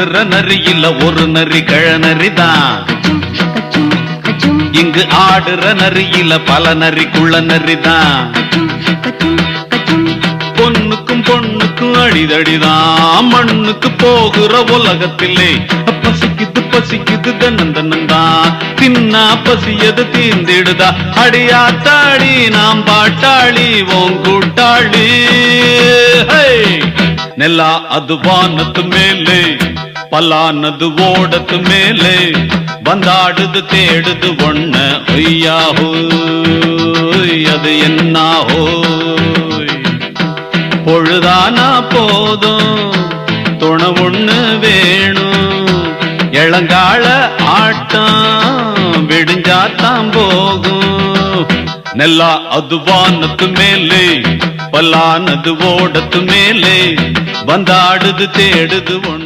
ஆடுற நரியில ஒரு நரி கிழநரிதான். இங்கு ஆடுற நரியில பல நரிக்குள்ள நரிதான். பொண்ணுக்கும் பொண்ணுக்கும் அடிதடிதான். மண்ணுக்கு போகிற உலகத்திலே பசிக்குது பசிக்குது தன்னந்தன்னந்தான். தின்னா பசியது தீர்ந்திடுதா. அடியாத்தாடி நாம் பாட்டாளி உன் கூட்டாளி. நெல்லா அது வானத்து மேலே பல்லானது ஓடத்து மேலே வந்தாடுது தேடுது ஒண்ண ஒய்யாஹோ அது என்னாஹோ. பொழுதானா போதும் துணை ஒண்ணு வேணும். இளங்கால ஆட்டம் விடிஞ்சாத்தான் போகும். நெல்லா அது வானத்து மேலே பல்லானது ஓடத்து மேலே வந்தாடுது தேடுது ஒண்ணு.